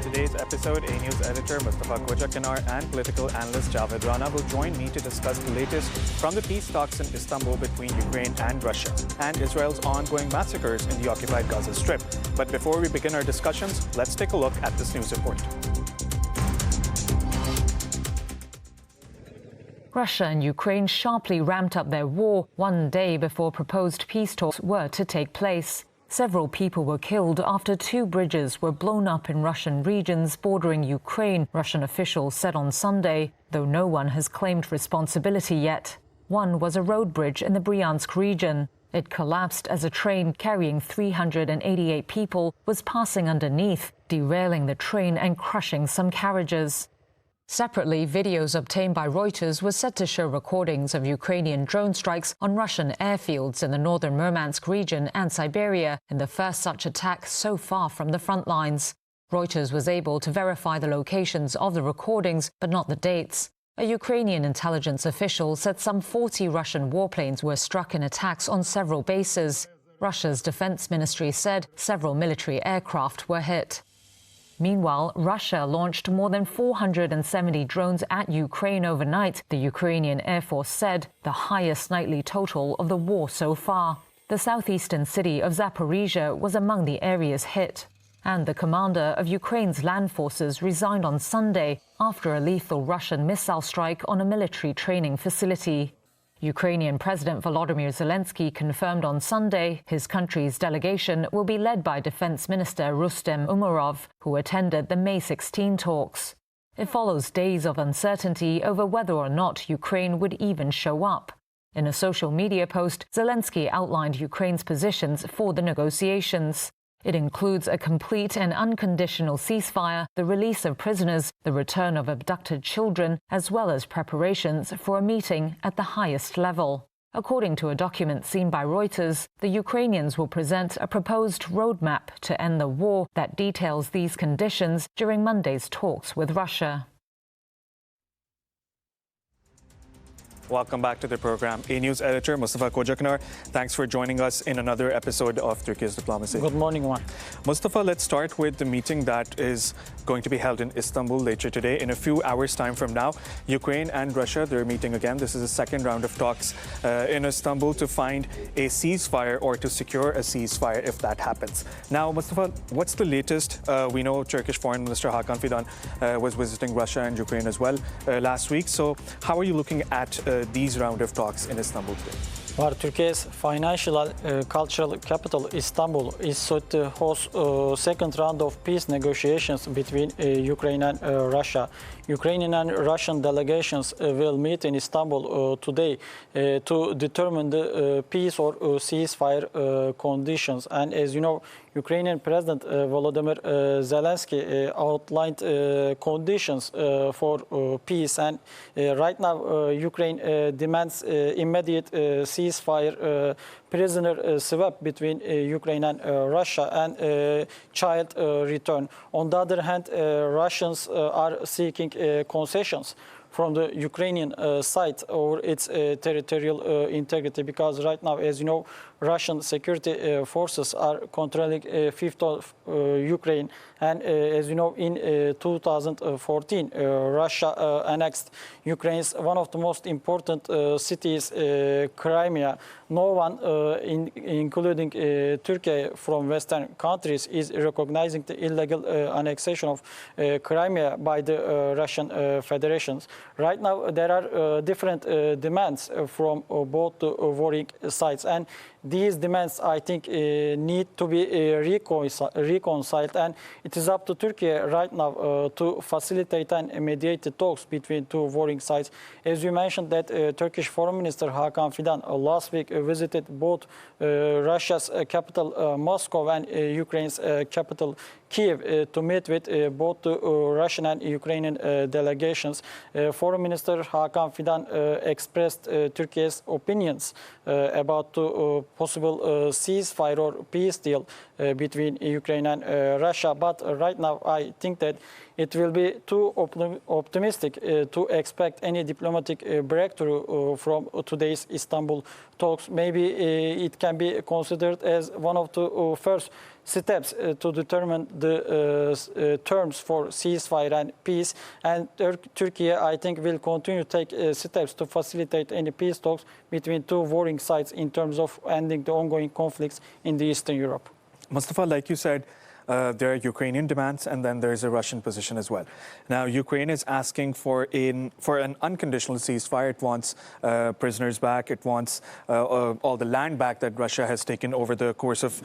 On today's episode, Anews editor Mustafa Kojakanar and political analyst Javed Rana will join me to discuss the latest from the peace talks in Istanbul between Ukraine and Russia and Israel's ongoing massacres in the occupied Gaza Strip. But before we begin our discussions, let's take a look at this news report. Russia and Ukraine sharply ramped up their war one day before proposed peace talks were to take place. Several people were killed after two bridges were blown up in Russian regions bordering Ukraine, Russian officials said on Sunday, though no one has claimed responsibility yet. One was a road bridge in the Bryansk region. It collapsed as a train carrying 388 people was passing underneath, derailing the train and crushing some carriages. Separately, videos obtained by Reuters were said to show recordings of Ukrainian drone strikes on Russian airfields in the northern Murmansk region and Siberia in the first such attack so far from the front lines. Reuters was able to verify the locations of the recordings, but not the dates. A Ukrainian intelligence official said some 40 Russian warplanes were struck in attacks on several bases. Russia's defense ministry said several military aircraft were hit. Meanwhile, Russia launched more than 470 drones at Ukraine overnight, the Ukrainian Air Force said, the highest nightly total of the war so far. The southeastern city of Zaporizhia was among the areas hit. And the commander of Ukraine's land forces resigned on Sunday after a lethal Russian missile strike on a military training facility. Ukrainian President Volodymyr Zelensky confirmed on Sunday his country's delegation will be led by Defense Minister Rustem Umerov, who attended the May 16 talks. It follows days of uncertainty over whether or not Ukraine would even show up. In a social media post, Zelensky outlined Ukraine's positions for the negotiations. It includes a complete and unconditional ceasefire, the release of prisoners, the return of abducted children, as well as preparations for a meeting at the highest level. According to a document seen by Reuters, the Ukrainians will present a proposed roadmap to end the war that details these conditions during Monday's talks with Russia. Welcome back to the program. Anews editor Mustafa Kojakanar, thanks for joining us in another episode of Turkey's Diplomacy. Good morning, Juan. Mustafa, let's start with the meeting that is going to be held in Istanbul later today. In a few hours' time from now, Ukraine and Russia, they're meeting again. This is the second round of talks in Istanbul to find a ceasefire or to secure a ceasefire if that happens. Now, Mustafa, what's the latest? We know Turkish Foreign Minister Hakan Fidan was visiting Russia and Ukraine as well last week. So how are you looking at these round of talks in Istanbul today? Well, Turkey's financial cultural capital, Istanbul, is set to host second round of peace negotiations between Ukraine and Russia. Ukrainian and Russian delegations will meet in Istanbul today to determine the peace or ceasefire conditions. And as you know, Ukrainian President Volodymyr Zelensky outlined conditions for peace. And right now, Ukraine demands immediate ceasefire, prisoner swap between Ukraine and Russia, and child return. On the other hand, Russians are seeking concessions from the Ukrainian side over its territorial integrity, because right now, as you know, Russian security forces are controlling a fifth of Ukraine. And as you know, in 2014, Russia annexed Ukraine's one of the most important cities, Crimea. No one, including Turkey from Western countries, is recognizing the illegal annexation of Crimea by the Russian Federation. Right now, there are different demands from both the warring sides. And these demands, I think, need to be reconciled, and it is up to Turkey right now to facilitate and mediate the talks between two warring sides. As you mentioned, that Turkish Foreign Minister Hakan Fidan last week visited both Russia's capital Moscow and Ukraine's capital Kyiv to meet with both the Russian and Ukrainian delegations. Foreign Minister Hakan Fidan expressed Turkey's opinions about the possible ceasefire or peace deal between Ukraine and Russia. But right now, I think that it will be too optimistic to expect any diplomatic breakthrough from today's Istanbul talks. Maybe it can be considered as one of the first steps to determine the terms for ceasefire and peace. And Turkey, I think, will continue to take steps to facilitate any peace talks between two warring sides in terms of ending the ongoing conflicts in the Eastern Europe. Mustafa, like you said, there are Ukrainian demands, and then there's a Russian position as well. Now, Ukraine is asking for an unconditional ceasefire. It wants prisoners back. It wants all the land back that Russia has taken over the course of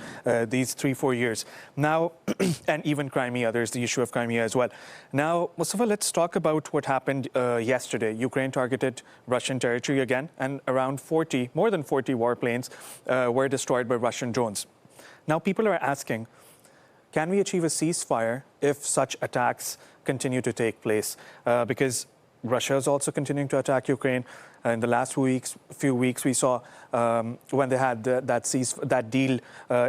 these 3-4 years. Now, and even Crimea, there's the issue of Crimea as well. Now, Mustafa, let's talk about what happened yesterday. Ukraine targeted Russian territory again, and around more than 40 warplanes were destroyed by Russian drones. Now, people are asking, can we achieve a ceasefire if such attacks continue to take place? Because Russia is also continuing to attack Ukraine. In the last few weeks, we saw when they had that deal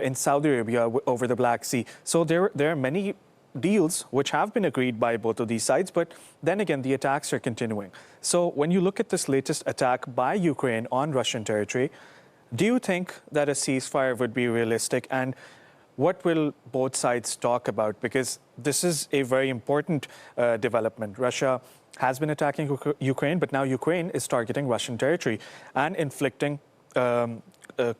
in Saudi Arabia over the Black Sea. So there are many deals which have been agreed by both of these sides, but then again, the attacks are continuing. So when you look at this latest attack by Ukraine on Russian territory, do you think that a ceasefire would be realistic? And what will both sides talk about? Because this is a very important development. Russia has been attacking Ukraine, but now Ukraine is targeting Russian territory and inflicting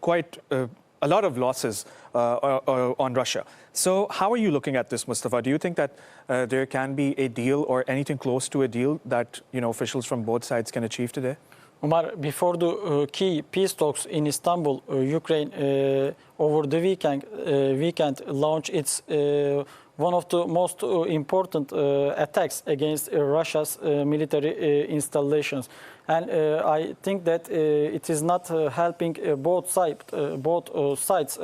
quite a lot of losses on Russia. So how are you looking at this, Mustafa? Do you think that there can be a deal or anything close to a deal that officials from both sides can achieve today? Umar, before the key peace talks in Istanbul, Ukraine over the weekend launched its one of the most important attacks against Russia's military installations. And I think that it is not helping both sides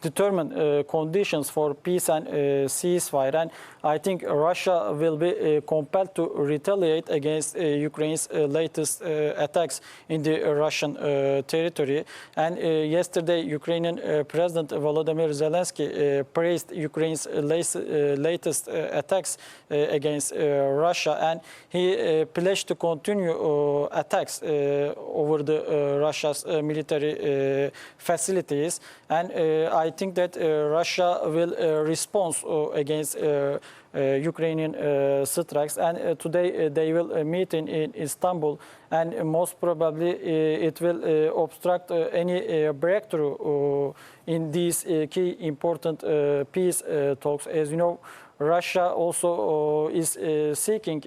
determine conditions for peace and ceasefire. And I think Russia will be compelled to retaliate against Ukraine's latest attacks in the Russian territory. And yesterday, Ukrainian President Volodymyr Zelensky praised Ukraine's latest attacks against Russia, and he pledged to continue attacks over the Russia's military facilities. And I think that Russia will respond against Ukrainian strikes, and today they will meet in Istanbul, and most probably it will obstruct any breakthrough in these key important peace talks. As you know, Russia also is seeking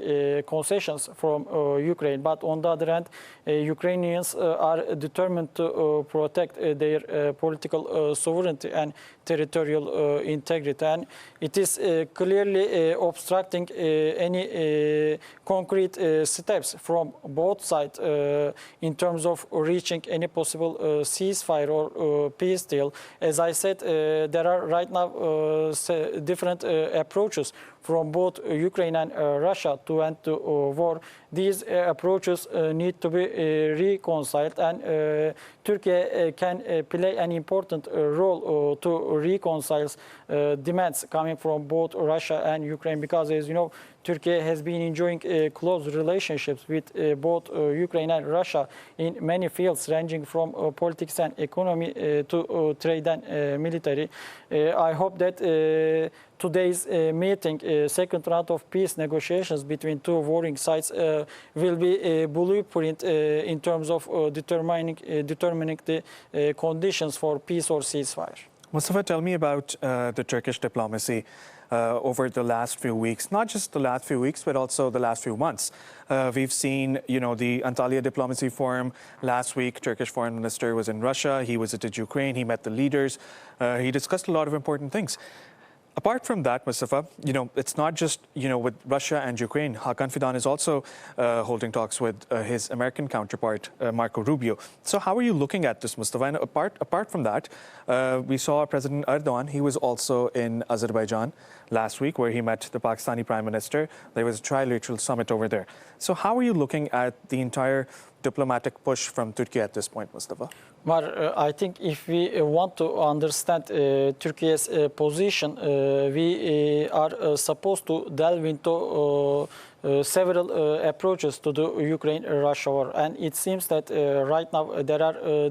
concessions from Ukraine, but on the other hand, Ukrainians are determined to protect their political sovereignty and territorial integrity, and it is clearly obstructing any concrete steps from both sides in terms of reaching any possible ceasefire or peace deal. As I said, there are right now different approaches from both Ukraine and Russia to end the war. These approaches need to be reconciled, and Turkey can play an important role to reconcile demands coming from both Russia and Ukraine, because, as you know, Turkey has been enjoying close relationships with both Ukraine and Russia in many fields, ranging from politics and economy to trade and military. I hope that today's meeting, second round of peace negotiations between two warring sides, will be a blueprint in terms of determining the conditions for peace or ceasefire. Mustafa, tell me about the Turkish diplomacy over the last few weeks, not just the last few weeks, but also the last few months. We've seen, the Antalya Diplomacy Forum last week. Turkish Foreign Minister was in Russia. He visited Ukraine. He met the leaders. He discussed a lot of important things. Apart from that, Mustafa, it's not just, with Russia and Ukraine. Hakan Fidan is also holding talks with his American counterpart, Marco Rubio. So how are you looking at this, Mustafa? And apart from that, we saw President Erdogan. He was also in Azerbaijan last week, where he met the Pakistani Prime Minister. There was a trilateral summit over there. So how are you looking at the entire diplomatic push from Turkey at this point, Mustafa? Well, I think if we want to understand Turkey's position, we are supposed to delve into several approaches to the Ukraine-Russia war, and it seems that right now there are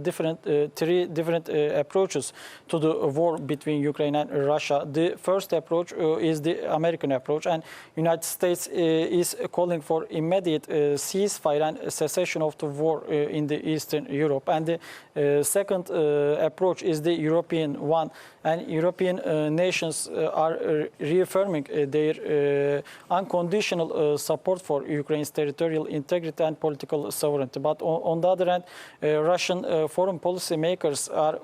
three different approaches to the war between Ukraine and Russia. The first approach is the American approach, and United States is calling for immediate ceasefire and cessation of the war in the Eastern Europe. And the second approach is the European one, and European nations are reaffirming their unconditional support for Ukraine's territorial integrity and political sovereignty. But on the other hand, Russian foreign policy makers are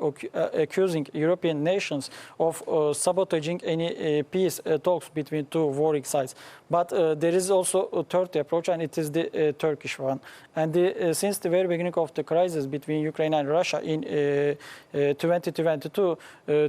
accusing European nations of sabotaging any peace talks between two warring sides. But there is also a third approach, and it is the Turkish one. And since the very beginning of the crisis between Ukraine and Russia in 2022,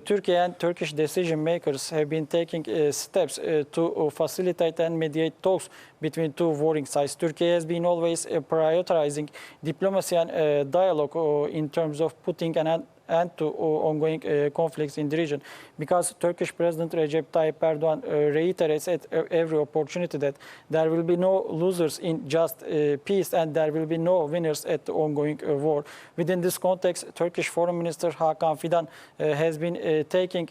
Turkey and Turkish decision makers have been taking steps to facilitate and mediate talks between two warring sides. Turkey has been always prioritizing diplomacy and dialogue in terms of putting an end to ongoing conflicts in the region, because Turkish President Recep Tayyip Erdogan reiterates at every opportunity that there will be no losers in just peace and there will be no winners at the ongoing war. Within this context, Turkish Foreign Minister Hakan Fidan has been taking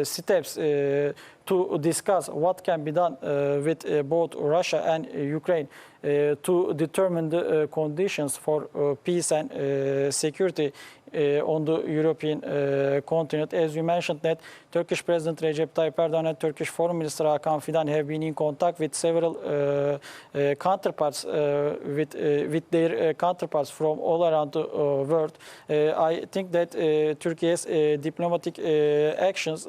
steps to discuss what can be done with both Russia and Ukraine to determine the conditions for peace and security on the European continent. As you mentioned, that Turkish President Recep Tayyip Erdogan and Turkish Foreign Minister Hakan Fidan have been in contact with several counterparts, with their counterparts from all around the world. I think that Turkey's diplomatic actions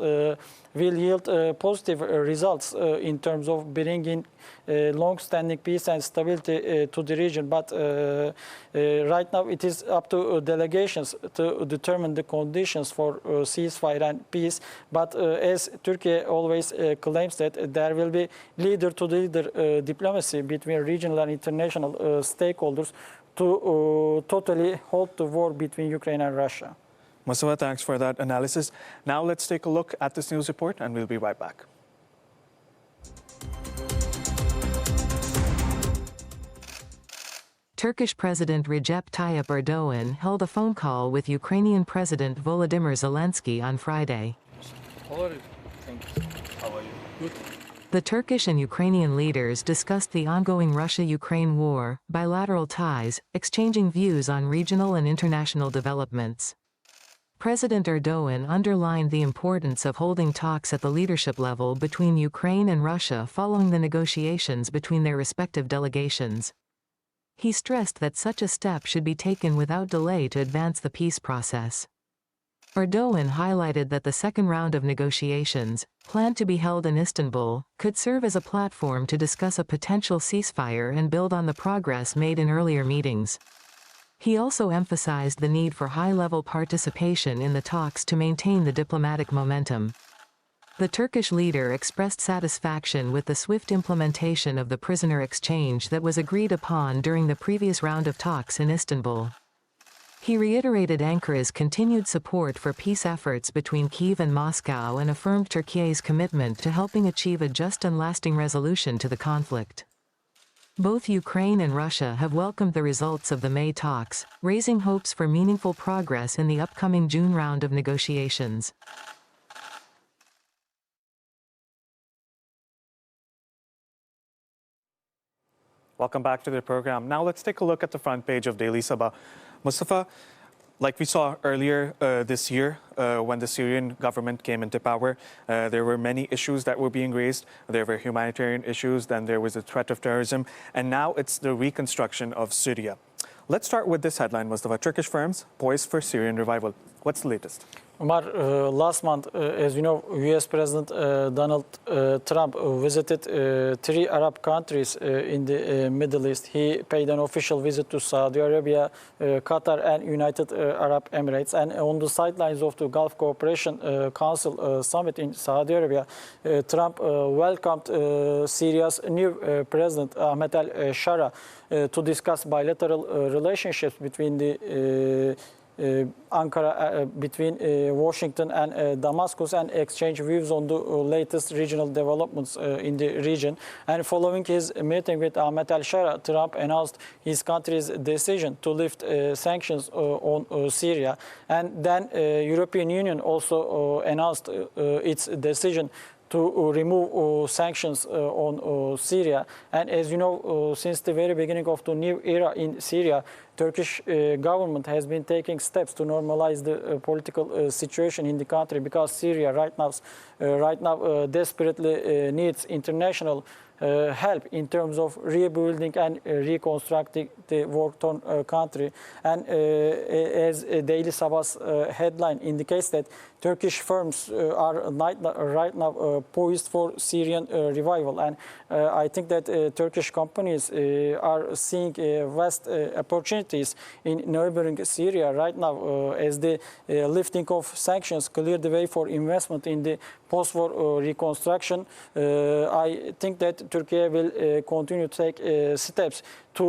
will yield positive results in terms of bringing long-standing peace and stability to the region. But right now it is up to delegations to determine the conditions for ceasefire and peace. But as Turkey always claims that there will be leader-to-leader diplomacy between regional and international stakeholders to totally halt the war between Ukraine and Russia. Mustafa, thanks for that analysis. Now let's take a look at this news report and we'll be right back. Turkish President Recep Tayyip Erdogan held a phone call with Ukrainian President Volodymyr Zelensky on Friday. How are you? Thank you. How are you? Good. The Turkish and Ukrainian leaders discussed the ongoing Russia-Ukraine war, bilateral ties, exchanging views on regional and international developments. President Erdogan underlined the importance of holding talks at the leadership level between Ukraine and Russia following the negotiations between their respective delegations. He stressed that such a step should be taken without delay to advance the peace process. Erdogan highlighted that the second round of negotiations, planned to be held in Istanbul, could serve as a platform to discuss a potential ceasefire and build on the progress made in earlier meetings. He also emphasized the need for high-level participation in the talks to maintain the diplomatic momentum. The Turkish leader expressed satisfaction with the swift implementation of the prisoner exchange that was agreed upon during the previous round of talks in Istanbul. He reiterated Ankara's continued support for peace efforts between Kyiv and Moscow and affirmed Turkey's commitment to helping achieve a just and lasting resolution to the conflict. Both Ukraine and Russia have welcomed the results of the May talks, raising hopes for meaningful progress in the upcoming June round of negotiations. Welcome back to the program. Now let's take a look at the front page of Daily Sabah. Mustafa, like we saw earlier this year, when the Syrian government came into power, there were many issues that were being raised. There were humanitarian issues, then there was a threat of terrorism, and now it's the reconstruction of Syria. Let's start with this headline, Mustafa. Turkish firms poised for Syrian revival. What's the latest? Omar, last month, as you know, U.S. President Donald Trump visited 3 Arab countries in the Middle East. He paid an official visit to Saudi Arabia, Qatar and United Arab Emirates. And on the sidelines of the Gulf Cooperation Council summit in Saudi Arabia, Trump welcomed Syria's new president, Ahmed al-Shara, to discuss bilateral relationships between the Ankara, between Washington and Damascus, and exchange views on the latest regional developments in the region. And following his meeting with Ahmet al-Shara, Trump announced his country's decision to lift sanctions on Syria. And then European Union also announced its decision to remove sanctions on Syria. And as you know, since the very beginning of the new era in Syria, Turkish government has been taking steps to normalize the political situation in the country, because Syria right now desperately needs international help in terms of rebuilding and reconstructing the war-torn country. And as Daily Sabah's headline indicates, that Turkish firms are right now poised for Syrian revival. And I think that Turkish companies are seeing vast opportunities in neighboring Syria right now, as the lifting of sanctions clear the way for investment in the post-war reconstruction. I think that Turkey will continue to take steps to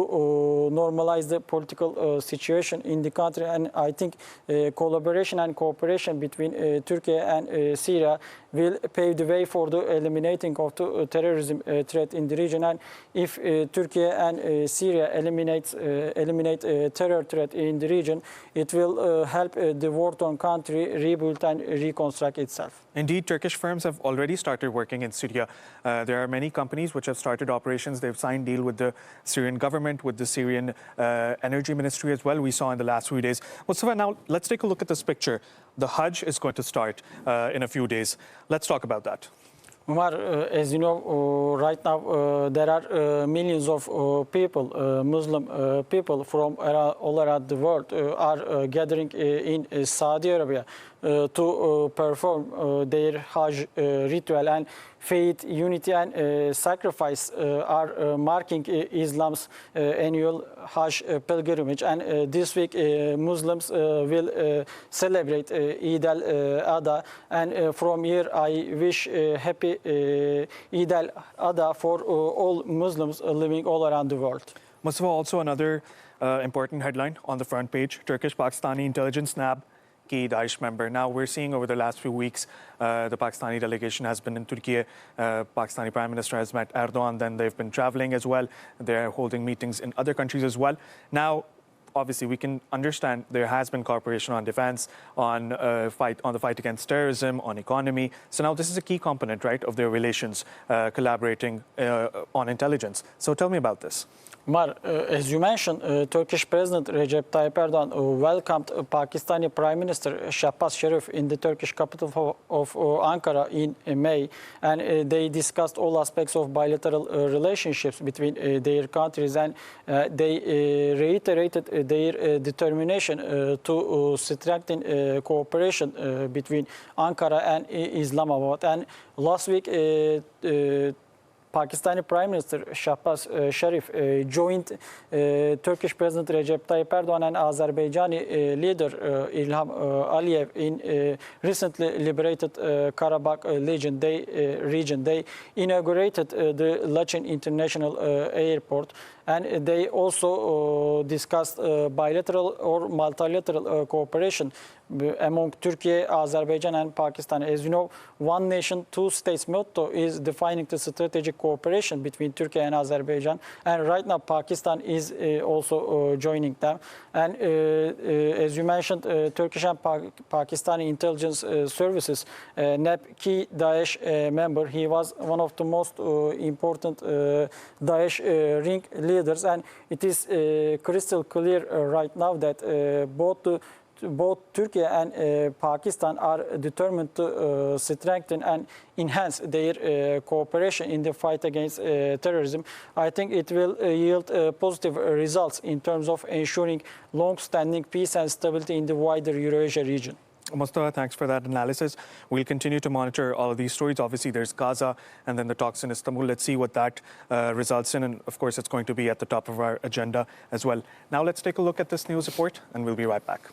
normalize the political situation in the country. And I think collaboration and cooperation between Turkey and Syria will pave the way for the eliminating of the terrorism threat in the region. And if Turkey and Syria eliminate terror threat in the region, it will help the war-torn country rebuild and reconstruct itself. Indeed, Turkish firms have already started working in Syria. There are many companies which have started operations. They've signed deal with the Syrian government, with the Syrian energy ministry as well, we saw in the last few days. Mustafa, now let's take a look at this picture. The Hajj is going to start in a few days. Let's talk about that. Umar, as you know, right now there are millions of people, Muslim people from all around the world are gathering in Saudi Arabia to perform their Hajj ritual. And faith, unity and sacrifice are marking Islam's annual Hajj pilgrimage. And this week Muslims will celebrate Eid al-Adha. And from here I wish happy Eid al-Adha for all Muslims living all around the world. Mustafa, also another important headline on the front page: Turkish-Pakistani intelligence nab key Daesh member. Now, we're seeing over the last few weeks, the Pakistani delegation has been in Türkiye. Pakistani Prime Minister has met Erdogan. Then they've been traveling as well. They're holding meetings in other countries as well. Now, obviously, we can understand there has been cooperation on defense, on the fight against terrorism, on economy. So now this is a key component, right, of their relations, collaborating on intelligence. So tell me about this. Umar, as you mentioned, Turkish President Recep Tayyip Erdogan welcomed Pakistani Prime Minister Shahbaz Sharif in the Turkish capital of Ankara in May, and they discussed all aspects of bilateral relationships between their countries, and they reiterated their determination to strengthen cooperation between Ankara and Islamabad. And last week, Pakistani Prime Minister Shahbaz Sharif joined Turkish President Recep Tayyip Erdogan and Azerbaijani leader Ilham Aliyev in recently liberated Karabakh region. They inaugurated the Laçin International Airport, and they also discussed bilateral or multilateral cooperation among Turkey, Azerbaijan and Pakistan. As you know, one nation, two states motto is defining the strategic cooperation between Turkey and Azerbaijan. And right now, Pakistan is also joining them. And as you mentioned, Turkish and Pakistani intelligence services nabbed key Daesh member. He was one of the most important Daesh ring leaders. And it is crystal clear right now that both Turkey and Pakistan are determined to strengthen and enhance their cooperation in the fight against terrorism. I think it will yield positive results in terms of ensuring long-standing peace and stability in the wider Eurasia region. Mustafa, thanks for that analysis. We'll continue to monitor all of these stories. Obviously, there's Gaza and then the talks in Istanbul. Let's see what that results in. And of course, it's going to be at the top of our agenda as well. Now, let's take a look at this news report, and we'll be right back.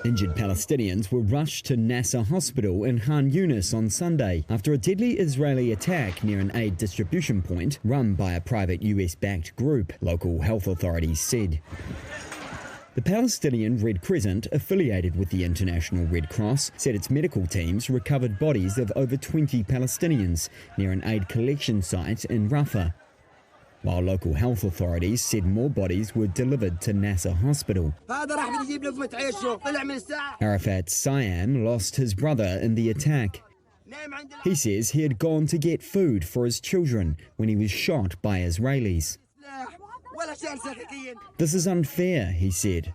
Injured Palestinians were rushed to Nasser Hospital in Khan Yunis on Sunday after a deadly Israeli attack near an aid distribution point run by a private US-backed group, local health authorities said. The Palestinian Red Crescent, affiliated with the International Red Cross, said its medical teams recovered bodies of over 20 Palestinians near an aid collection site in Rafah, while local health authorities said more bodies were delivered to Nasser Hospital. Arafat Siam lost his brother in the attack. He says he had gone to get food for his children when he was shot by Israelis. This is unfair, he said.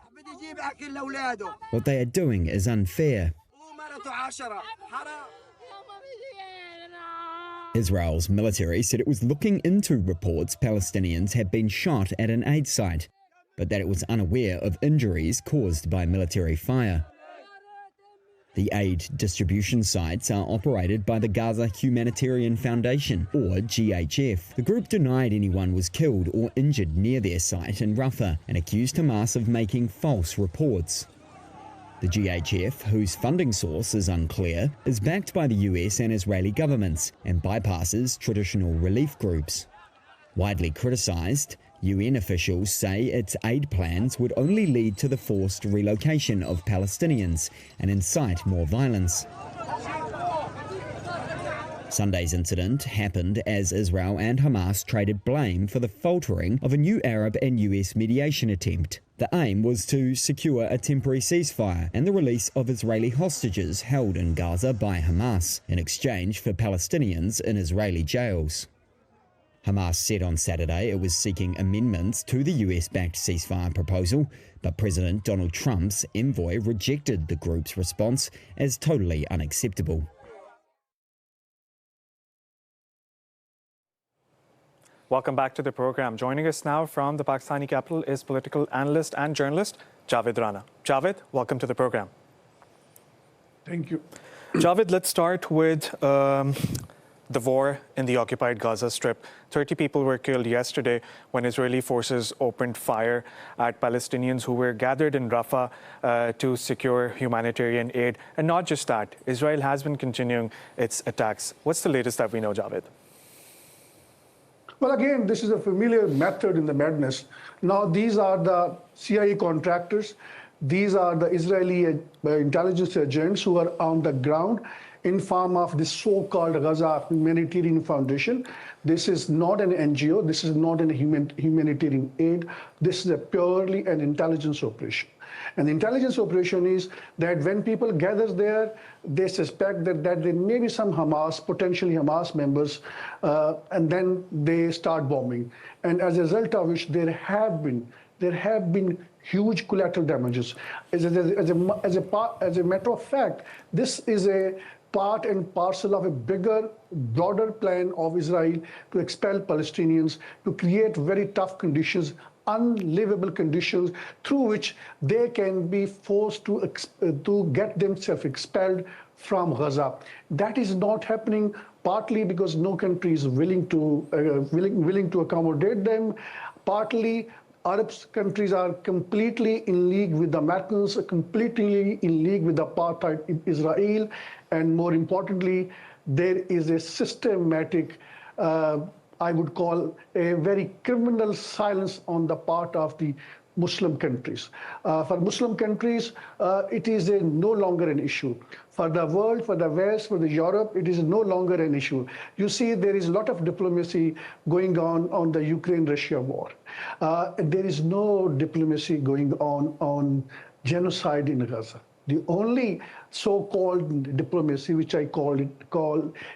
What they are doing is unfair. Israel's military said it was looking into reports Palestinians had been shot at an aid site, but that it was unaware of injuries caused by military fire. The aid distribution sites are operated by the Gaza Humanitarian Foundation, or GHF. The group denied anyone was killed or injured near their site in Rafah and accused Hamas of making false reports. The GHF, whose funding source is unclear, is backed by the US and Israeli governments and bypasses traditional relief groups. Widely criticized, UN officials say its aid plans would only lead to the forced relocation of Palestinians and incite more violence. Sunday's incident happened as Israel and Hamas traded blame for the faltering of a new Arab and US mediation attempt. The aim was to secure a temporary ceasefire and the release of Israeli hostages held in Gaza by Hamas in exchange for Palestinians in Israeli jails. Hamas said on Saturday it was seeking amendments to the US-backed ceasefire proposal, but President Donald Trump's envoy rejected the group's response as totally unacceptable. Welcome back to the program. Joining us now from the Pakistani capital is political analyst and journalist Javed Rana. Javed, welcome to the program. Thank you. Javed, let's start with the war in the occupied Gaza Strip. 30 people were killed yesterday when Israeli forces opened fire at Palestinians who were gathered in Rafah to secure humanitarian aid. And not just that, Israel has been continuing its attacks. What's the latest that we know, Javed? Well, again, this is a familiar method in the madness. Now, these are the CIA contractors. These are the Israeli intelligence agents who are on the ground in form of this so-called Gaza Humanitarian Foundation. This is not an NGO. This is not a humanitarian aid. This is a purely an intelligence operation. And the intelligence operation is that when people gather there, they suspect that there may be some Hamas, potentially Hamas members, and then they start bombing. And as a result of which there have been huge collateral damages. As a matter of fact, this is a part and parcel of a bigger, broader plan of Israel to expel Palestinians, to create very tough conditions, unlivable conditions through which they can be forced to get themselves expelled from Gaza. That is not happening, partly because no country is willing to accommodate them, partly Arab countries are completely in league with the Americans, completely in league with apartheid in Israel, and more importantly, there is a systematic I would call a very criminal silence on the part of the Muslim countries. For Muslim countries, it is no longer an issue. For the world, for the West, for the Europe, it is no longer an issue. You see, there is a lot of diplomacy going on the Ukraine-Russia war. There is no diplomacy going on genocide in Gaza. The only so-called diplomacy, which I call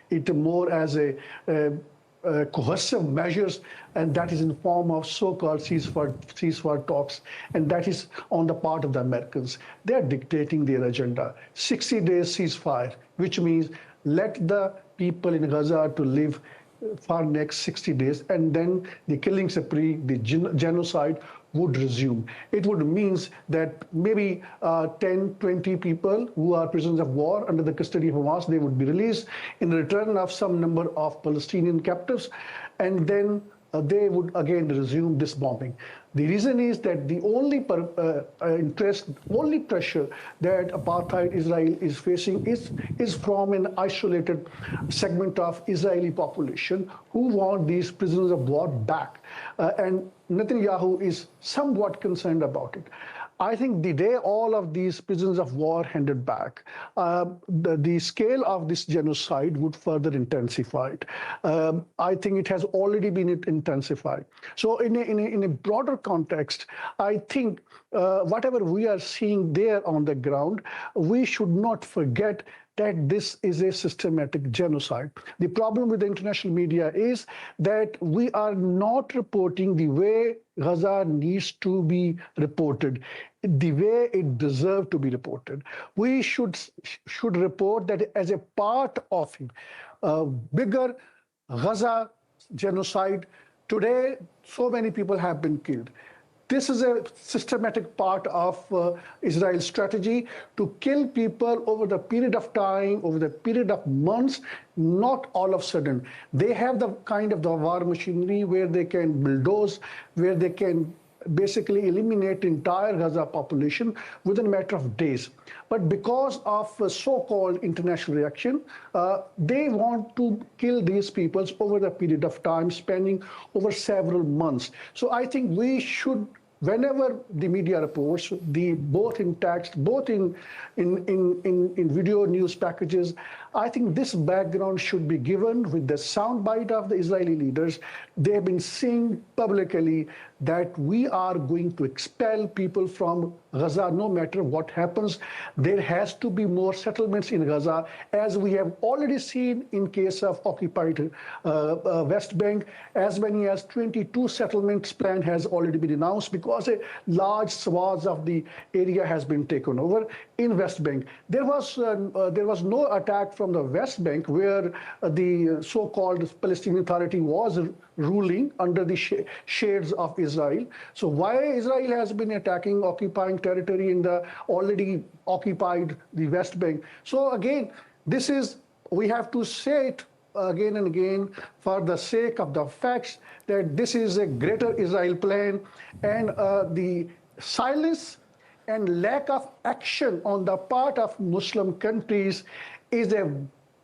it more as a coercive measures, and that is in the form of so-called ceasefire talks, and that is on the part of the Americans. They are dictating their agenda. 60 days ceasefire, which means let the people in Gaza to live for next 60 days, and then the killing spree, the genocide would resume. It would mean that maybe 10, 20 people who are prisoners of war under the custody of Hamas, they would be released in return of some number of Palestinian captives. And then they would again resume this bombing. The reason is that the only pressure that apartheid Israel is facing is from an isolated segment of Israeli population who want these prisoners of war back. And Netanyahu is somewhat concerned about it. I think the day all of these prisoners of war handed back, the scale of this genocide would further intensify. I think it has already been intensified. So in a broader context, I think whatever we are seeing there on the ground, we should not forget that this is a systematic genocide. The problem with the international media is that we are not reporting the way Gaza needs to be reported, the way it deserves to be reported. We should report that as a part of a bigger Gaza genocide. Today, so many people have been killed. This is a systematic part of Israel's strategy to kill people over the period of time, over the period of months, not all of a sudden. They have the kind of the war machinery where they can bulldoze, where they can basically eliminate the entire Gaza population within a matter of days. But because of so-called international reaction, they want to kill these people over the period of time, spanning over several months. So I think we should, whenever the media reports, both in text, both in video news packages, I think this background should be given with the soundbite of the Israeli leaders. They have been saying publicly that we are going to expel people from Gaza no matter what happens. There has to be more settlements in Gaza, as we have already seen in case of occupied West Bank. As many as 22 settlements plan has already been announced because a large swath of the area has been taken over in West Bank. There was no attack from the West Bank where the so-called Palestinian Authority was ruling under the shades of Israel. So why Israel has been attacking, occupying territory in the already occupied the West Bank? So again, this is, we have to say it again and again for the sake of the facts that this is a greater Israel plan, and the silence and lack of action on the part of Muslim countries is a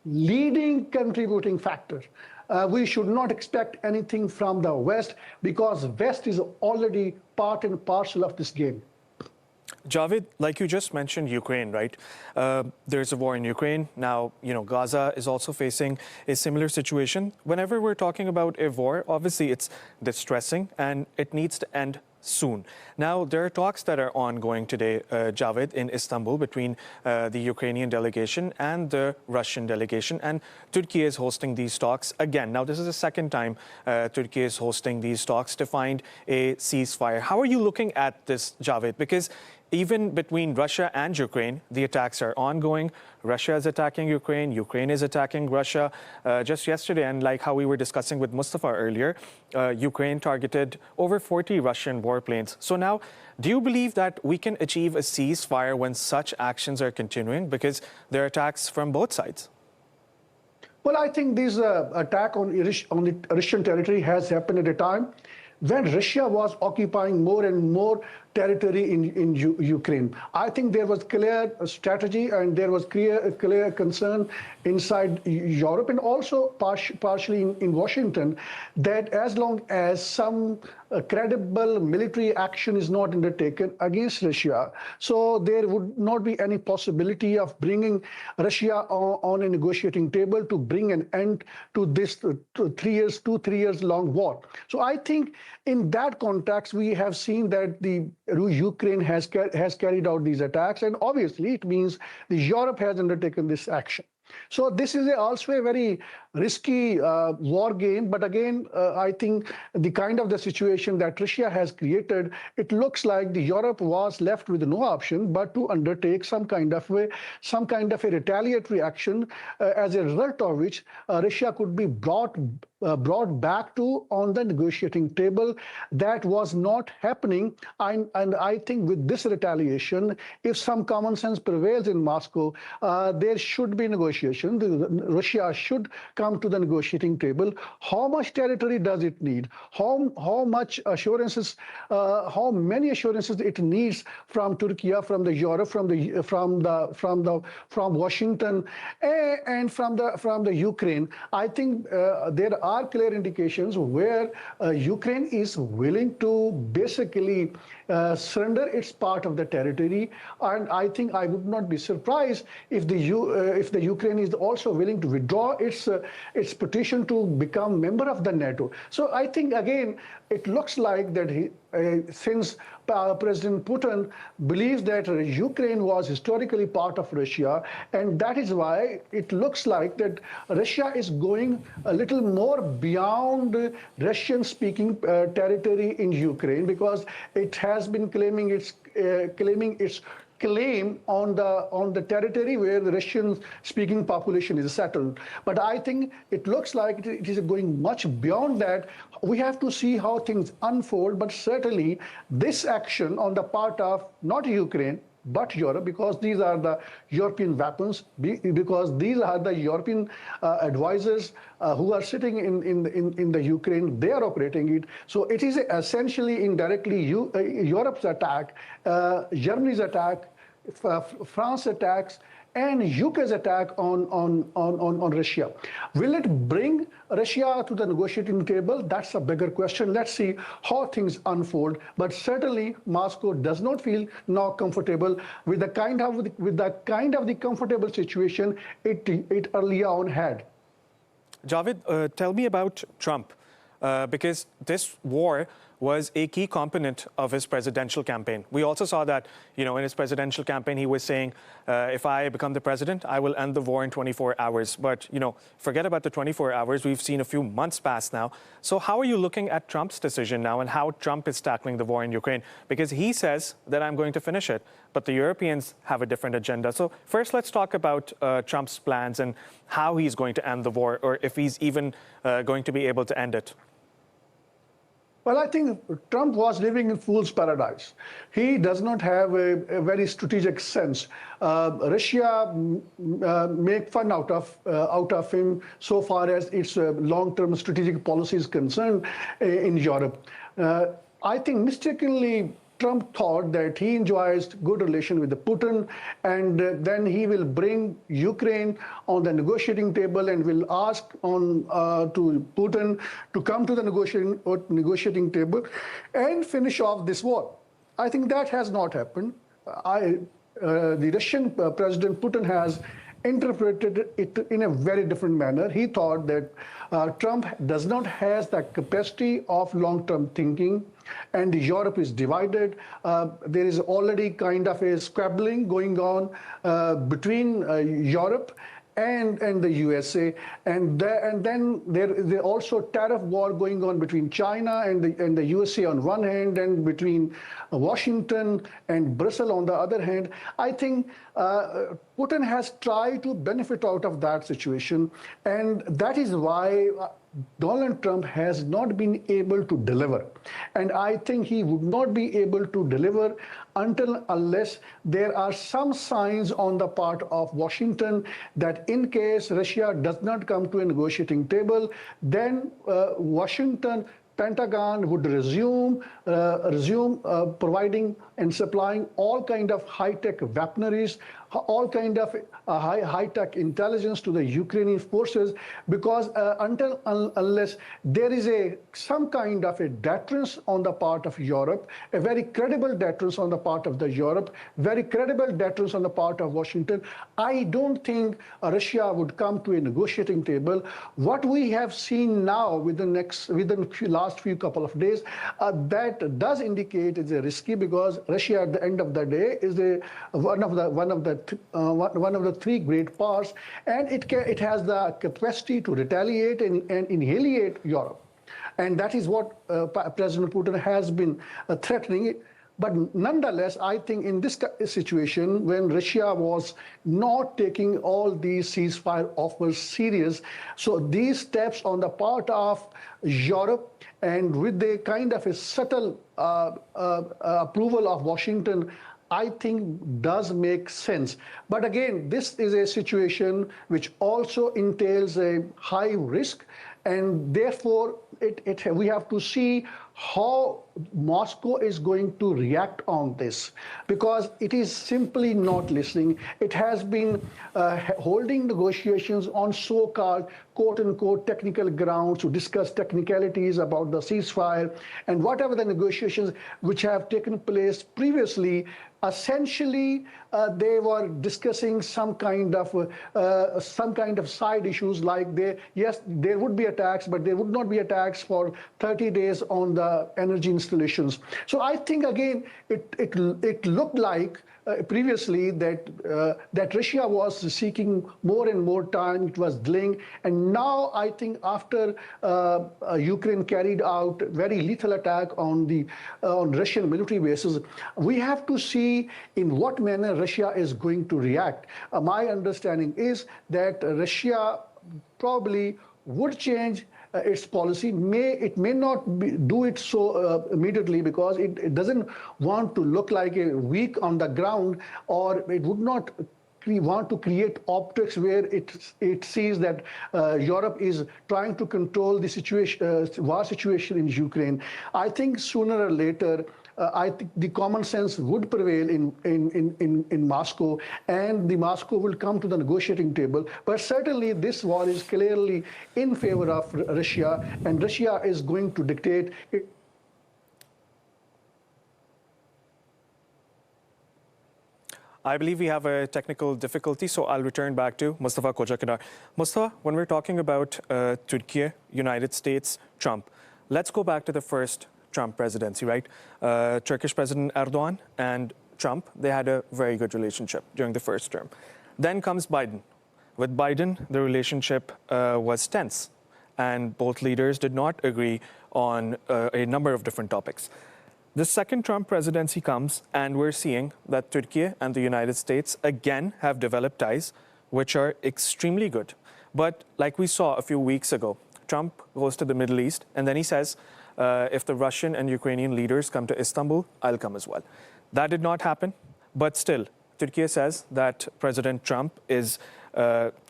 leading contributing factor. We should not expect anything from the West because West is already part and parcel of this game. Javed, like you just mentioned, Ukraine, right? There's a war in Ukraine. Now, Gaza is also facing a similar situation. Whenever we're talking about a war, obviously it's distressing and it needs to end soon. Now, there are talks that are ongoing today, Javed, in Istanbul between the Ukrainian delegation and the Russian delegation, and Türkiye is hosting these talks again. Now, this is the second time Türkiye is hosting these talks to find a ceasefire. How are you looking at this, Javed? Because even between Russia and Ukraine, the attacks are ongoing. Russia is attacking Ukraine. Ukraine is attacking Russia. Just yesterday, and like how we were discussing with Mustafa earlier, Ukraine targeted over 40 Russian warplanes. So now, do you believe that we can achieve a ceasefire when such actions are continuing? Because there are attacks from both sides. Well, I think this attack on the Russian territory has happened at a time when Russia was occupying more and more territory in Ukraine. I think there was clear strategy and there was clear concern inside Europe and also partially in Washington that as long as some credible military action is not undertaken against Russia, so there would not be any possibility of bringing Russia on a negotiating table to bring an end to this 3 years long war. So I think in that context, we have seen that the Ukraine has carried out these attacks, and obviously it means the Europe has undertaken this action. So this is also a very risky war game. But again, I think the kind of the situation that Russia has created, it looks like the Europe was left with no option but to undertake some kind of a retaliatory action, as a result of which Russia could be brought back to on the negotiating table. That was not happening. And I think with this retaliation, if some common sense prevails in Moscow, there should be negotiation. Russia should come to the negotiating table, how much territory does it need? How much assurances, how many assurances it needs from Turkey, from the Europe, from Washington, and from the Ukraine? I think there are clear indications where Ukraine is willing to basically surrender its part of the territory, and I think I would not be surprised if the Ukraine is also willing to withdraw its petition to become member of the NATO. So I think again it looks like that since President Putin believes that Ukraine was historically part of Russia, and that is why it looks like that Russia is going a little more beyond Russian-speaking territory in Ukraine, because it has been claiming its claim on the territory where the Russian-speaking population is settled. But I think it looks like it is going much beyond that. We have to see how things unfold, but certainly this action on the part of not Ukraine, but Europe, because these are the European weapons, because these are the European advisors who are sitting in the Ukraine, they are operating it. So it is essentially indirectly Europe's attack, Germany's attack, France attacks, and UK's attack on Russia. Will it bring Russia to the negotiating table? That's a bigger question. Let's see how things unfold. But certainly, Moscow does not feel now comfortable with the kind of the comfortable situation it earlier on had. Javed, tell me about Trump, because this war was a key component of his presidential campaign. We also saw that, in his presidential campaign, he was saying, if I become the president, I will end the war in 24 hours. But, forget about the 24 hours. We've seen a few months pass now. So how are you looking at Trump's decision now and how Trump is tackling the war in Ukraine? Because he says that I'm going to finish it, but the Europeans have a different agenda. So first, let's talk about Trump's plans and how he's going to end the war, or if he's even going to be able to end it. Well, I think Trump was living in fool's paradise. He does not have a very strategic sense. Russia make fun out of him so far as its long-term strategic policy is concerned in Europe. I think mistakenly Trump thought that he enjoys good relation with Putin, and then he will bring Ukraine on the negotiating table and will ask to Putin to come to the negotiating table and finish off this war. I think that has not happened. The Russian President Putin has interpreted it in a very different manner. He thought that Trump does not have the capacity of long-term thinking, and Europe is divided. There is already kind of a squabbling going on between Europe and the USA, and then there is also tariff war going on between China and the USA on one hand, and between Washington and Brussels on the other hand. I think Putin has tried to benefit out of that situation, and that is why Donald Trump has not been able to deliver. And I think he would not be able to deliver unless there are some signs on the part of Washington that in case Russia does not come to a negotiating table, then Washington Pentagon would resume providing and supplying all kind of high-tech weaponaries, all kind of high-tech intelligence to the Ukrainian forces, because unless there is some kind of a deterrence on the part of Europe, a very credible deterrence on the part of the Europe, very credible deterrence on the part of Washington, I don't think Russia would come to a negotiating table. What we have seen now within last few couple of days, that does indicate it's risky, because Russia at the end of the day is one of the three great powers, and it has the capacity to retaliate and annihilate Europe, and that is what President Putin has been threatening. But nonetheless, I think in this situation, when Russia was not taking all these ceasefire offers serious, so these steps on the part of Europe, and with the kind of a subtle approval of Washington, I think does make sense. But again, this is a situation which also entails a high risk, and therefore we have to see how Moscow is going to react on this, because it is simply not listening. It has been holding negotiations on so-called quote-unquote technical grounds to discuss technicalities about the ceasefire, and whatever the negotiations which have taken place previously, essentially they were discussing some kind of side issues, like yes, there would be attacks, but there would not be attacks for 30 days on the energy installations. So I think again it looked like previously that Russia was seeking more and more time. It was delaying, and now I think after Ukraine carried out very lethal attack on Russian military bases, we have to see in what manner Russia is going to react. My understanding is that Russia probably would change its policy. It may not do it so immediately, because it doesn't want to look like a weak on the ground, or it would not want to create optics where it sees that Europe is trying to control the situation, war situation in Ukraine. I think sooner or later, I think the common sense would prevail in Moscow, and the Moscow will come to the negotiating table. But certainly this war is clearly in favor of Russia, and Russia is going to dictate it. I believe we have a technical difficulty, so I'll return back to Mustafa Kocakedar. Mustafa, when we're talking about Türkiye, United States, Trump, let's go back to the first Trump presidency, right? Turkish President Erdogan and Trump, they had a very good relationship during the first term. Then comes Biden. With Biden, the relationship was tense, and both leaders did not agree on a number of different topics. The second Trump presidency comes, and we're seeing that Türkiye and the United States again have developed ties, which are extremely good. But like we saw a few weeks ago, Trump goes to the Middle East, and then he says, if the Russian and Ukrainian leaders come to Istanbul, I'll come as well. That did not happen, but still, Türkiye says that President Trump is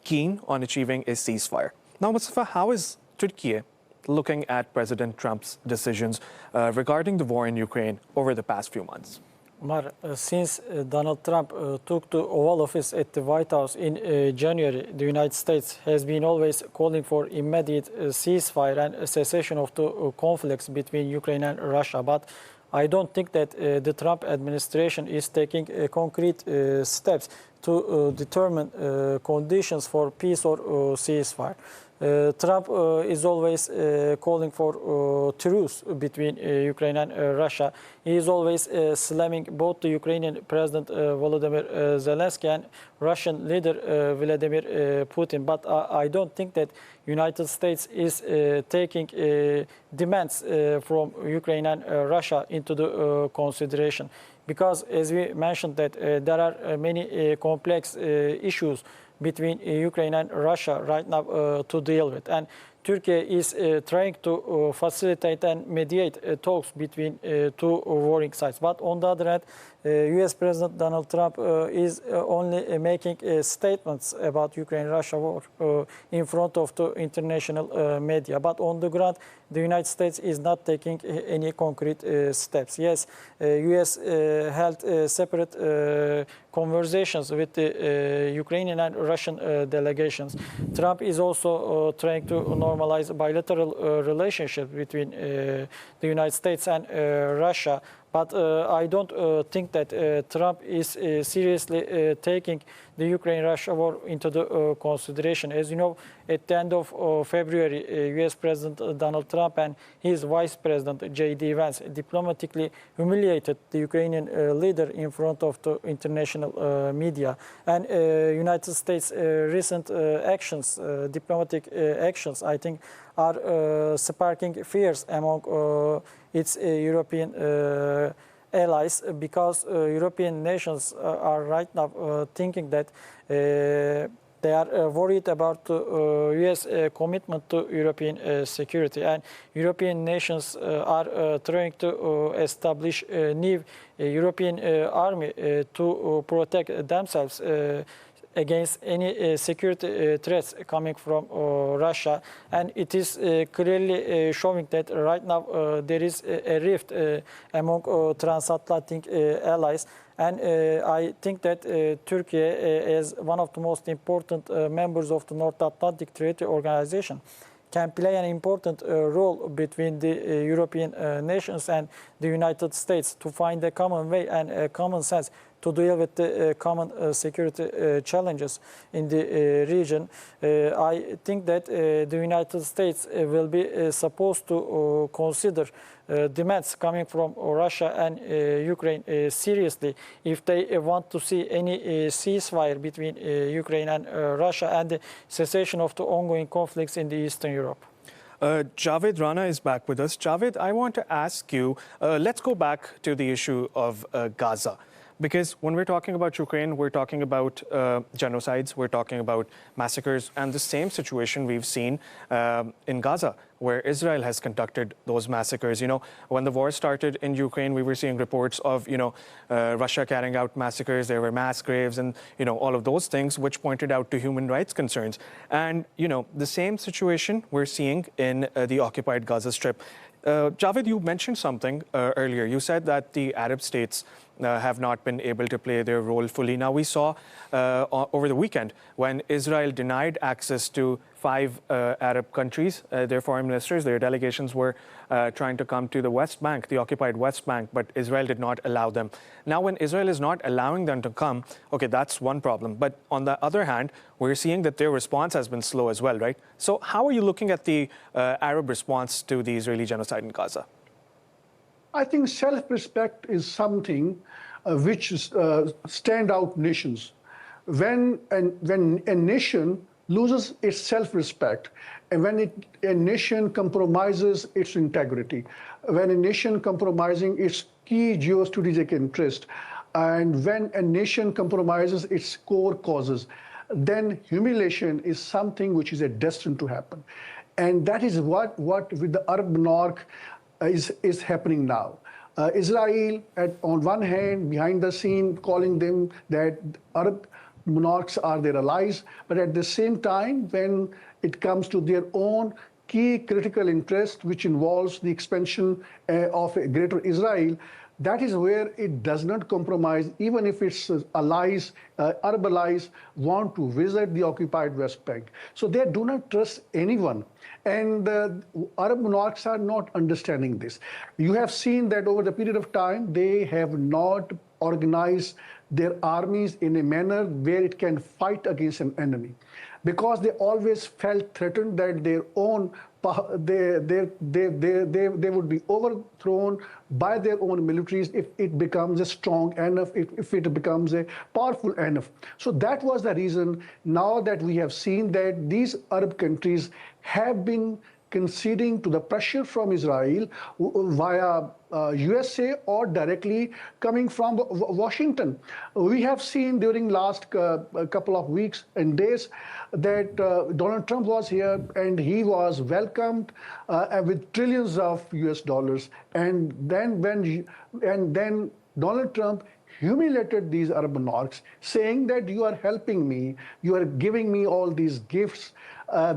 keen on achieving a ceasefire. Now, Mustafa, how is Türkiye looking at President Trump's decisions regarding the war in Ukraine over the past few months? Umar, since Donald Trump took the Oval Office at the White House in January, the United States has been always calling for immediate ceasefire and cessation of the conflicts between Ukraine and Russia. But I don't think that the Trump administration is taking concrete steps to determine conditions for peace or ceasefire. Trump is always calling for truce between Ukraine and Russia. He is always slamming both the Ukrainian President Volodymyr Zelensky and Russian leader Vladimir Putin. But I don't think that United States is taking demands from Ukraine and Russia into the consideration. Because, as we mentioned, that there are many complex issues between Ukraine and Russia right now to deal with. And Turkey is trying to facilitate and mediate talks between two warring sides. But on the other hand, US President Donald Trump is only making statements about Ukraine-Russia war in front of the international media. But on the ground, the United States is not taking any concrete steps. Yes, US held separate conversations with the Ukrainian and Russian delegations. Trump is also trying to normalize bilateral relationships between the United States and Russia. But I don't think that Trump is seriously taking the Ukraine-Russia war into the consideration. As you know, at the end of February, US President Donald Trump and his Vice President J.D. Vance diplomatically humiliated the Ukrainian leader in front of the international media. And United States' recent actions, diplomatic actions, I think, are sparking fears among its European allies, because European nations are right now thinking that They are worried about the U.S. commitment to European security, and European nations are trying to establish a new European army to protect themselves against any security threats coming from Russia. And it is clearly showing that right now there is a rift among transatlantic allies. And I think that Turkey, as one of the most important members of the North Atlantic Treaty Organization, can play an important role between the European nations and the United States to find a common way and a common sense to deal with the common security challenges in the region. I think that the United States will be supposed to consider demands coming from Russia and Ukraine seriously if they want to see any ceasefire between Ukraine and Russia and the cessation of the ongoing conflicts in the Eastern Europe. Javed Rana is back with us. Javed, I want to ask you, let's go back to the issue of Gaza. Because when we're talking about Ukraine, we're talking about genocides, we're talking about massacres, and the same situation we've seen in Gaza, where Israel has conducted those massacres. You know, when the war started in Ukraine, we were seeing reports of, Russia carrying out massacres, there were mass graves and, all of those things, which pointed out to human rights concerns. And, the same situation we're seeing in the occupied Gaza Strip. Javed, you mentioned something earlier. You said that the Arab states have not been able to play their role fully. Now, we saw over the weekend when Israel denied access to 5 Arab countries, their foreign ministers, their delegations were trying to come to the West Bank, the occupied West Bank, but Israel did not allow them. Now, when Israel is not allowing them to come, okay, that's one problem. But on the other hand, we're seeing that their response has been slow as well, right? So how are you looking at the Arab response to the Israeli genocide in Gaza? I think self-respect is something which stand out nations. When a nation loses its self-respect, and when a nation compromises its integrity, when a nation compromising its key geostrategic interest, and when a nation compromises its core causes, then humiliation is something which is destined to happen. And that is what with the Arab monarch is happening now. Israel, on one hand, behind the scene, calling them that Arab monarchs are their allies, but at the same time, when it comes to their own key critical interest, which involves the expansion of a greater Israel, that is where it does not compromise, even if its allies, Arab allies, want to visit the occupied West Bank. So they do not trust anyone. And Arab monarchs are not understanding this. You have seen that over the period of time, they have not organized their armies in a manner where it can fight against an enemy, because they always felt threatened that their own they would be overthrown by their own militaries if it becomes a strong enough, if it becomes a powerful enough. So that was the reason. Now that we have seen that these Arab countries have been conceding to the pressure from Israel via USA or directly coming from Washington. We have seen during last couple of weeks and days that Donald Trump was here and he was welcomed with trillions of US dollars. And then Donald Trump humiliated these Arab monarchs, saying that you are helping me, you are giving me all these gifts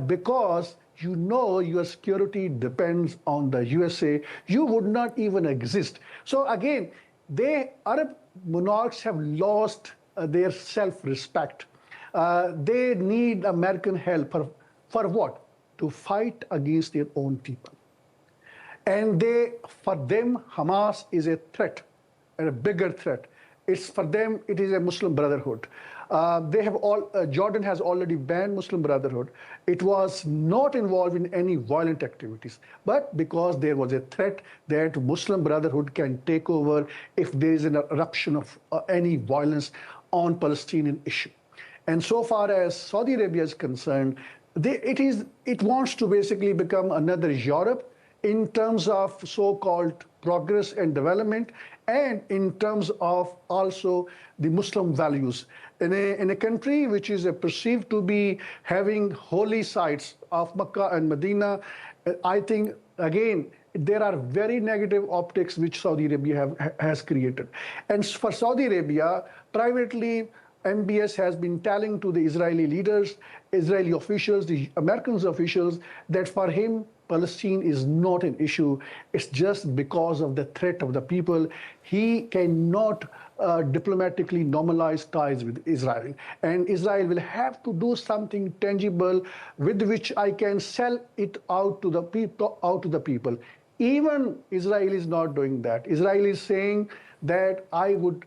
because you know your security depends on the USA. You would not even exist. So again, Arab monarchs have lost their self-respect. They need American help for what? To fight against their own people. And for them, Hamas is a threat, and a bigger threat. For them, it is a Muslim Brotherhood. Jordan has already banned Muslim Brotherhood. It was not involved in any violent activities, but because there was a threat that Muslim Brotherhood can take over if there is an eruption of any violence on Palestinian issue. And so far as Saudi Arabia is concerned, it wants to basically become another Europe in terms of so-called progress and development, and in terms of also the Muslim values. In a country which is perceived to be having holy sites of Mecca and Medina, I think, again, there are very negative optics which Saudi Arabia has created. And for Saudi Arabia, privately, MBS has been telling to the Israeli leaders, Israeli officials, the American officials, that for him, Palestine is not an issue. It's just because of the threat of the people. He cannot diplomatically normalize ties with Israel. And Israel will have to do something tangible with which I can sell it out to the people. Even Israel is not doing that. Israel is saying that I would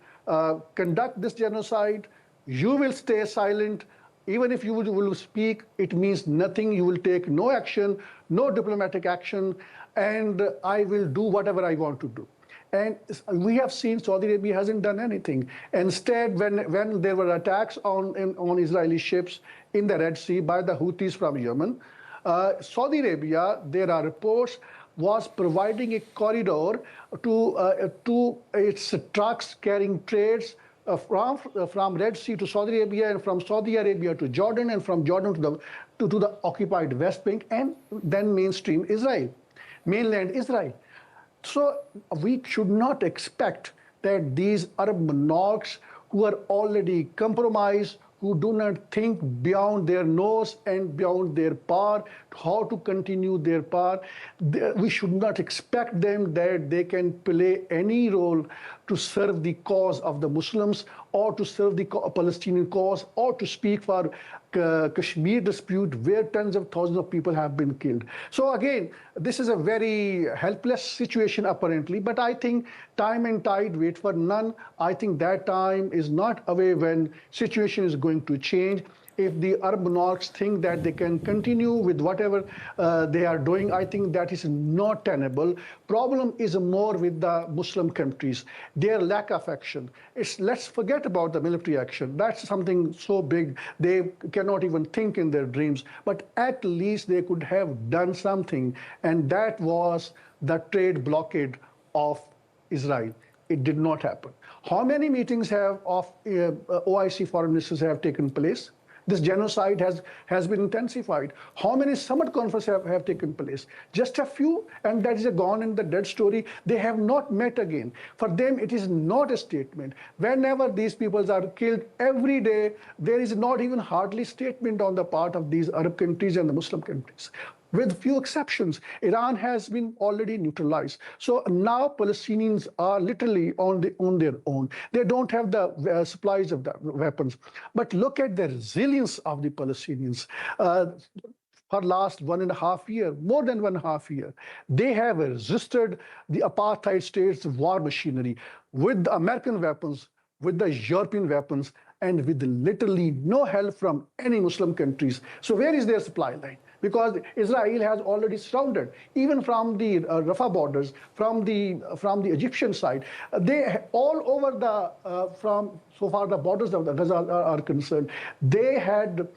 conduct this genocide. You will stay silent. Even if you will speak, it means nothing. You will take no action, no diplomatic action, and I will do whatever I want to do. And we have seen Saudi Arabia hasn't done anything. Instead, when there were attacks on Israeli ships in the Red Sea by the Houthis from Yemen, Saudi Arabia, there are reports, was providing a corridor to its trucks carrying trades from Red Sea to Saudi Arabia, and from Saudi Arabia to Jordan, and from Jordan to the occupied West Bank, and then mainland Israel. So we should not expect that these Arab monarchs who are already compromised, who do not think beyond their nose and beyond their power, how to continue their power, we should not expect them that they can play any role to serve the cause of the Muslims, or to serve the Palestinian cause, or to speak for Kashmir dispute, where tens of thousands of people have been killed. So again, this is a very helpless situation apparently, but I think time and tide wait for none. I think that time is not away when situation is going to change. If the Arab monarchs think that they can continue with whatever they are doing, I think that is not tenable. Problem is more with the Muslim countries, their lack of action. Let's forget about the military action. That's something so big, they cannot even think in their dreams. But at least they could have done something, and that was the trade blockade of Israel. It did not happen. How many meetings of OIC foreign ministers have taken place? This genocide has been intensified. How many summit conferences have taken place? Just a few, and that is a gone in the dead story. They have not met again. For them, it is not a statement. Whenever these peoples are killed every day, there is not even hardly statement on the part of these Arab countries and the Muslim countries. With few exceptions, Iran has been already neutralized. So now Palestinians are literally on their own. They don't have the supplies of the weapons. But look at the resilience of the Palestinians. For last 1.5 years, more than 1.5 years, they have resisted the apartheid state's war machinery with the American weapons, with the European weapons, and with literally no help from any Muslim countries. So where is their supply line? Because Israel has already surrounded, even from the Rafah borders, from the Egyptian side, they all over so far the borders of the Gaza are concerned. They had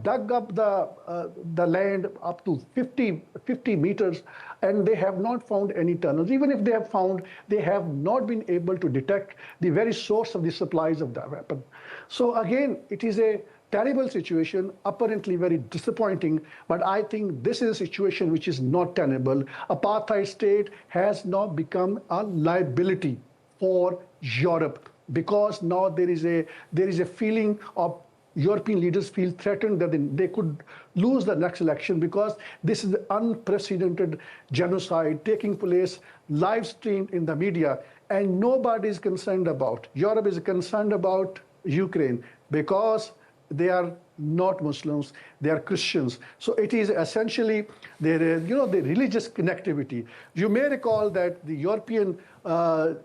dug up the land up to 50 meters, and they have not found any tunnels. Even if they have found, they have not been able to detect the very source of the supplies of the weapon. So again, it is a terrible situation, apparently very disappointing, but I think this is a situation which is not tenable. Apartheid state has now become a liability for Europe, because now there is a feeling of European leaders feel threatened that they could lose the next election, because this is unprecedented genocide taking place, live streamed in the media, and nobody is concerned about. Europe is concerned about Ukraine because they are not Muslims, they are Christians. So it is essentially the religious connectivity. You may recall that the European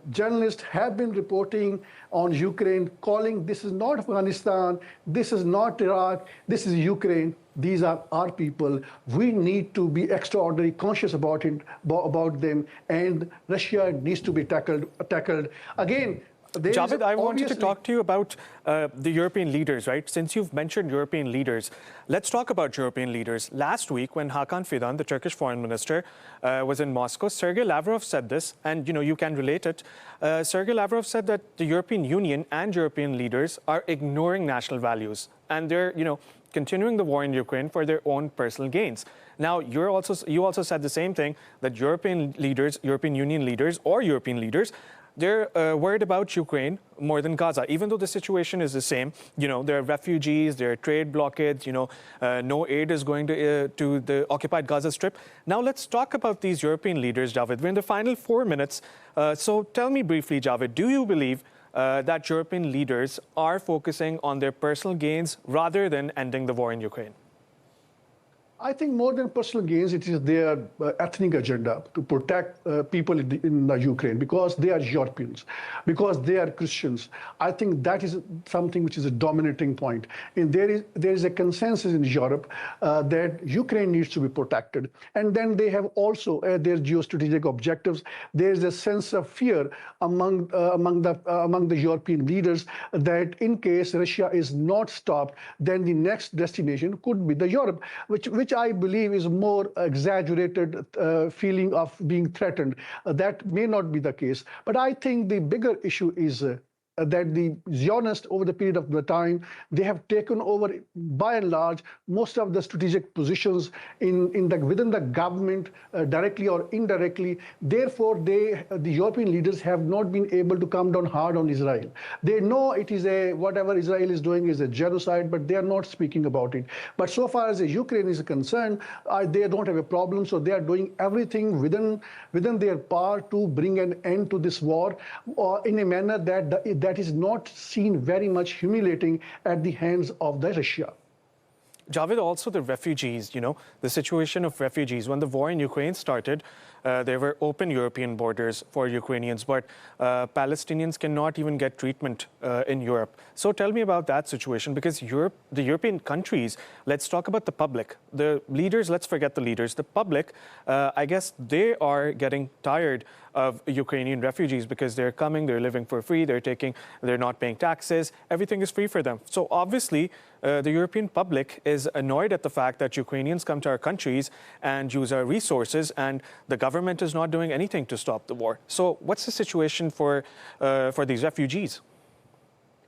journalists have been reporting on Ukraine, calling this is not Afghanistan, this is not Iraq, this is Ukraine. These are our people. We need to be extraordinarily conscious about them, and Russia needs to be tackled. Again, Javed, I wanted to talk to you about the European leaders, right? Since you've mentioned European leaders, let's talk about European leaders. Last week, when Hakan Fidan, the Turkish foreign minister, was in Moscow, Sergei Lavrov said this, and you can relate it. Sergei Lavrov said that the European Union and European leaders are ignoring national values, and they're, continuing the war in Ukraine for their own personal gains. Now, you also said the same thing, that European leaders, European Union leaders, or European leaders, they're worried about Ukraine more than Gaza, even though the situation is the same. There are refugees, there are trade blockades, no aid is going to the occupied Gaza Strip. Now, let's talk about these European leaders, Javed. We're in the final 4 minutes. So tell me briefly, Javed, do you believe that European leaders are focusing on their personal gains rather than ending the war in Ukraine? I think more than personal gains, it is their ethnic agenda to protect people in Ukraine, because they are Europeans, because they are Christians. I think that is something which is a dominating point. And there is a consensus in Europe that Ukraine needs to be protected. And then they have also their geostrategic objectives. There is a sense of fear among the European leaders that in case Russia is not stopped, then the next destination could be the Europe, which I believe is more exaggerated feeling of being threatened. That may not be the case. But I think the bigger issue is that the Zionists, over the period of the time, they have taken over, by and large, most of the strategic positions within the government, directly or indirectly. Therefore, the European leaders have not been able to come down hard on Israel. They know it is whatever Israel is doing is a genocide, but they are not speaking about it. But so far as Ukraine is concerned, they don't have a problem, so they are doing everything within their power to bring an end to this war in a manner that is not seen very much humiliating at the hands of the Russia. Javed, also the refugees, the situation of refugees. When the war in Ukraine started, there were open European borders for Ukrainians, but Palestinians cannot even get treatment in Europe. So tell me about that situation, because the European countries, let's talk about the public. The leaders, let's forget the leaders. The public, I guess they are getting tired of Ukrainian refugees because they're coming, they're living for free, they're not paying taxes, everything is free for them. So obviously, the European public is annoyed at the fact that Ukrainians come to our countries and use our resources, and the government is not doing anything to stop the war. So what's the situation for these refugees?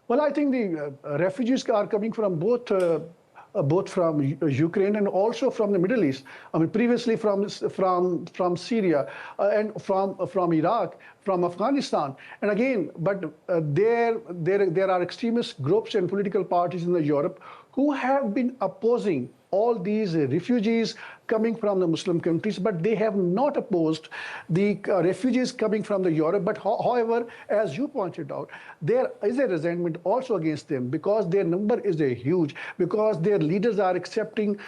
Well, I think the refugees are coming from both from Ukraine and also from the Middle East. I mean, previously from Syria and from Iraq, from Afghanistan, and again, but there are extremist groups and political parties in Europe who have been opposing all these refugees coming from the Muslim countries, but they have not opposed the refugees coming from the Europe. But however, as you pointed out, there is a resentment also against them because their number is huge, because their leaders are accepting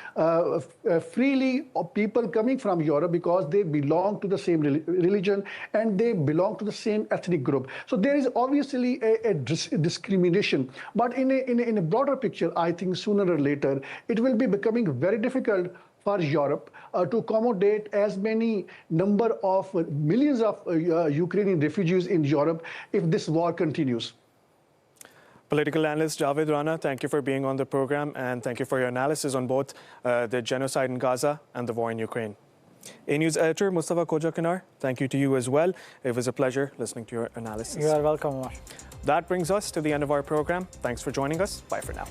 freely people coming from Europe because they belong to the same religion and they belong to the same ethnic group. So there is obviously a discrimination. But in a broader picture, I think sooner or later, it will be becoming very difficult for Europe to accommodate as many number of millions of Ukrainian refugees in Europe if this war continues. Political analyst Javed Rana, thank you for being on the program, and thank you for your analysis on both the genocide in Gaza and the war in Ukraine. Anews editor Mustafa Kojakanar, thank you to you as well. It was a pleasure listening to your analysis. You are welcome, Omar. That brings us to the end of our program. Thanks for joining us. Bye for now.